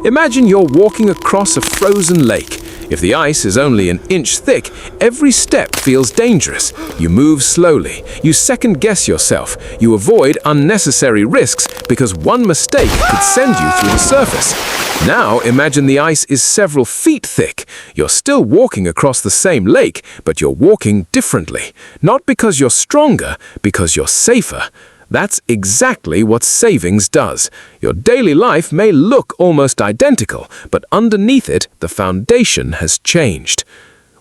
Imagine you're walking across a frozen lake. If the ice is only an inch thick, every step feels dangerous. You move slowly, you second-guess yourself, you avoid unnecessary risks because one mistake could send you through the surface. Now imagine the ice is several feet thick. You're still walking across the same lake, but you're walking differently. Not because you're stronger, because you're safer. That's exactly what savings does. Your daily life may look almost identical, but underneath it, the foundation has changed.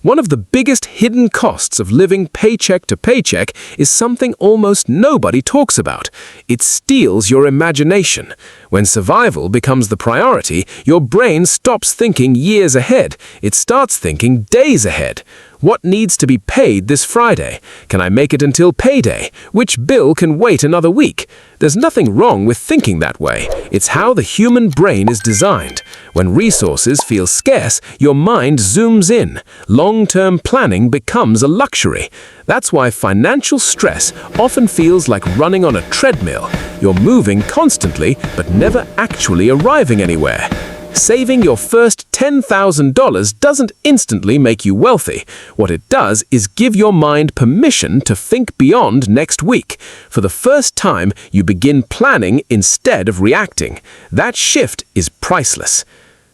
One of the biggest hidden costs of living paycheck to paycheck is something almost nobody talks about. It steals your imagination. When survival becomes the priority, your brain stops thinking years ahead. It starts thinking days ahead. What needs to be paid this Friday? Can I make it until payday? Which bill can wait another week? There's nothing wrong with thinking that way. It's how the human brain is designed. When resources feel scarce, your mind zooms in. Long-term planning becomes a luxury. That's why financial stress often feels like running on a treadmill. You're moving constantly, but never actually arriving anywhere. Saving your first $10,000 doesn't instantly make you wealthy. What it does is give your mind permission to think beyond next week. For the first time, you begin planning instead of reacting. That shift is priceless.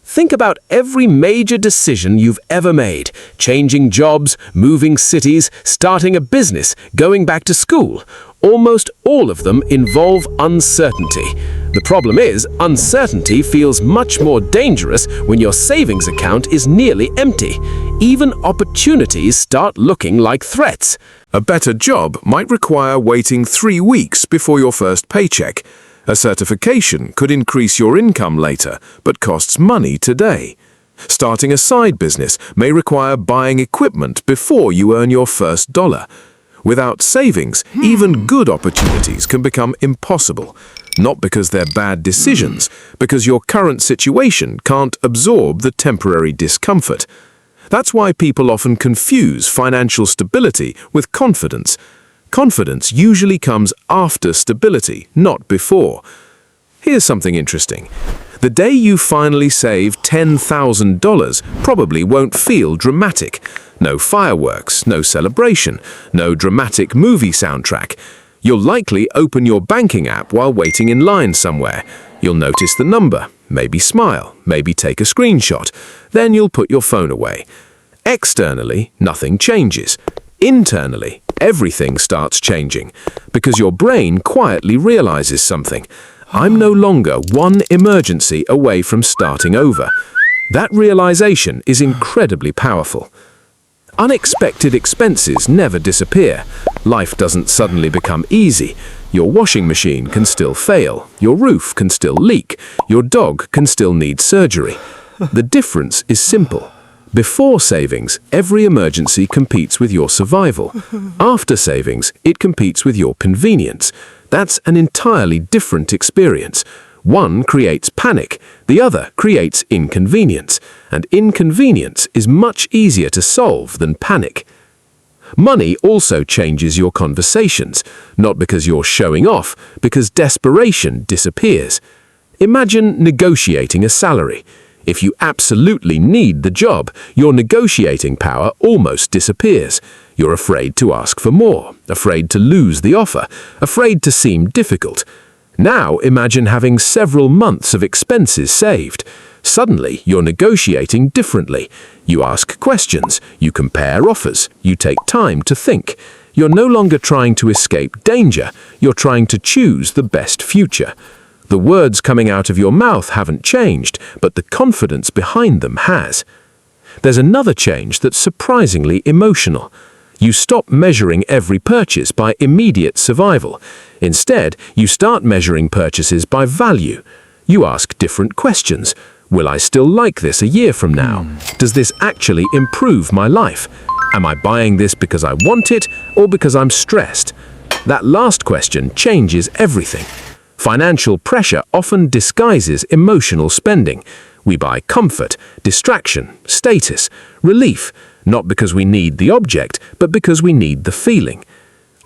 Think about every major decision you've ever made. Changing jobs, moving cities, starting a business, going back to school. Almost all of them involve uncertainty. The problem is, uncertainty feels much more dangerous when your savings account is nearly empty. Even opportunities start looking like threats. A better job might require waiting 3 weeks before your first paycheck. A certification could increase your income later, but costs money today. Starting a side business may require buying equipment before you earn your first dollar. Without savings, even good opportunities can become impossible. Not because they're bad decisions, because your current situation can't absorb the temporary discomfort. That's why people often confuse financial stability with confidence. Confidence usually comes after stability, not before. Here's something interesting. The day you finally save $10,000 probably won't feel dramatic. No fireworks, no celebration, no dramatic movie soundtrack. You'll likely open your banking app while waiting in line somewhere. You'll notice the number, maybe smile, maybe take a screenshot. Then you'll put your phone away. Externally, nothing changes. Internally, everything starts changing because your brain quietly realizes something. I'm no longer one emergency away from starting over. That realization is incredibly powerful. Unexpected expenses never disappear. Life doesn't suddenly become easy. Your washing machine can still fail. Your roof can still leak. Your dog can still need surgery. The difference is simple. Before savings, every emergency competes with your survival. After savings, it competes with your convenience. That's an entirely different experience. One creates panic, the other creates inconvenience, and inconvenience is much easier to solve than panic. Money also changes your conversations, not because you're showing off, because desperation disappears. Imagine negotiating a salary. If you absolutely need the job, your negotiating power almost disappears. You're afraid to ask for more, afraid to lose the offer, afraid to seem difficult. Now imagine having several months of expenses saved. Suddenly, you're negotiating differently. You ask questions, you compare offers, you take time to think. You're no longer trying to escape danger, you're trying to choose the best future. The words coming out of your mouth haven't changed, but the confidence behind them has. There's another change that's surprisingly emotional. You stop measuring every purchase by immediate survival. Instead, you start measuring purchases by value. You ask different questions. Will I still like this a year from now? Does this actually improve my life? Am I buying this because I want it or because I'm stressed? That last question changes everything. Financial pressure often disguises emotional spending. We buy comfort, distraction, status, relief, not because we need the object, but because we need the feeling.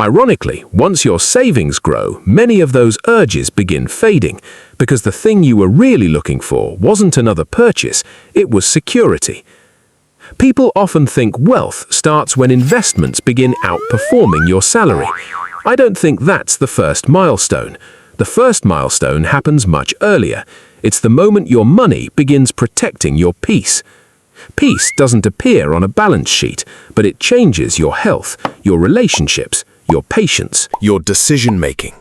Ironically, once your savings grow, many of those urges begin fading, because the thing you were really looking for wasn't another purchase, it was security. People often think wealth starts when investments begin outperforming your salary. I don't think that's the first milestone. The first milestone happens much earlier. It's the moment your money begins protecting your peace. Peace doesn't appear on a balance sheet, but it changes your health, your relationships, your patience, your decision-making.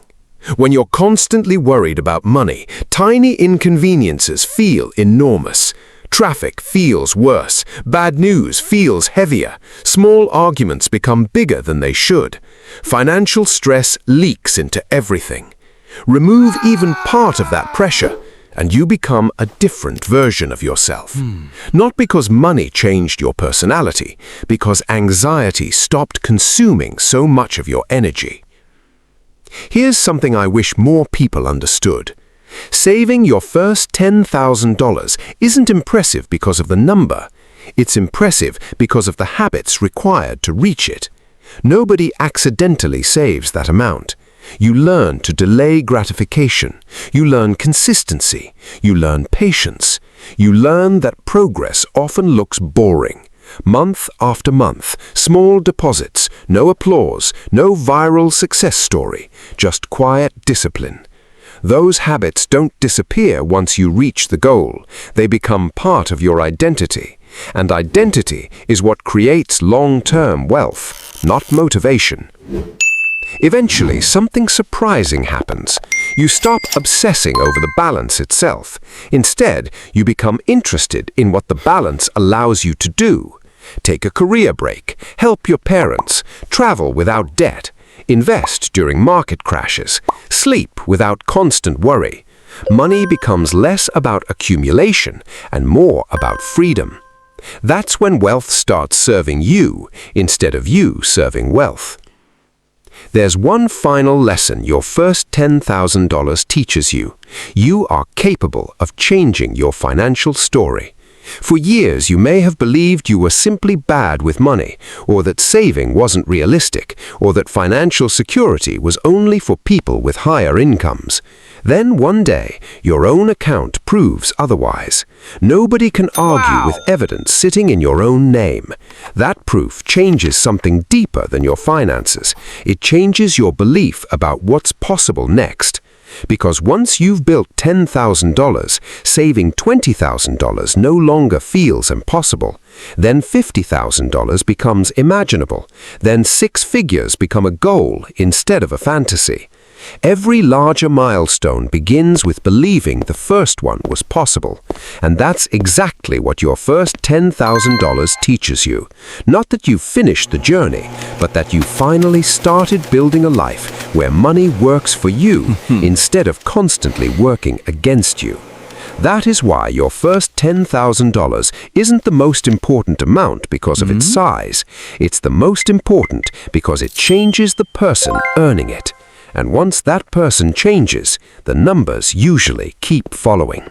When you're constantly worried about money, tiny inconveniences feel enormous. Traffic feels worse, bad news feels heavier, small arguments become bigger than they should. Financial stress leaks into everything. Remove even part of that pressure, and you become a different version of yourself. Not because money changed your personality, because anxiety stopped consuming so much of your energy. Here's something I wish more people understood. Saving your first $10,000 isn't impressive because of the number. It's impressive because of the habits required to reach it. Nobody accidentally saves that amount. You learn to delay gratification. You learn consistency. You learn patience. You learn that progress often looks boring. Month after month, small deposits, no applause, no viral success story, just quiet discipline. Those habits don't disappear once you reach the goal. They become part of your identity. And identity is what creates long-term wealth, not motivation. Eventually, something surprising happens. You stop obsessing over the balance itself. Instead, you become interested in what the balance allows you to do. Take a career break, help your parents, travel without debt, invest during market crashes, sleep without constant worry. Money becomes less about accumulation and more about freedom. That's when wealth starts serving you instead of you serving wealth. There's one final lesson your first $10,000 teaches you. You are capable of changing your financial story. For years, you may have believed you were simply bad with money, or that saving wasn't realistic, or that financial security was only for people with higher incomes. Then one day, your own account proves otherwise. Nobody can argue with evidence sitting in your own name. That proof changes something deeper than your finances. It changes your belief about what's possible next. Because once you've built $10,000, saving $20,000 no longer feels impossible. Then $50,000 becomes imaginable. Then 6 figures become a goal instead of a fantasy. Every larger milestone begins with believing the first one was possible. And that's exactly what your first $10,000 teaches you. Not that you've finished the journey, but that you finally started building a life where money works for you instead of constantly working against you. That is why your first $10,000 isn't the most important amount because of its size. It's the most important because it changes the person earning it. And once that person changes, the numbers usually keep following.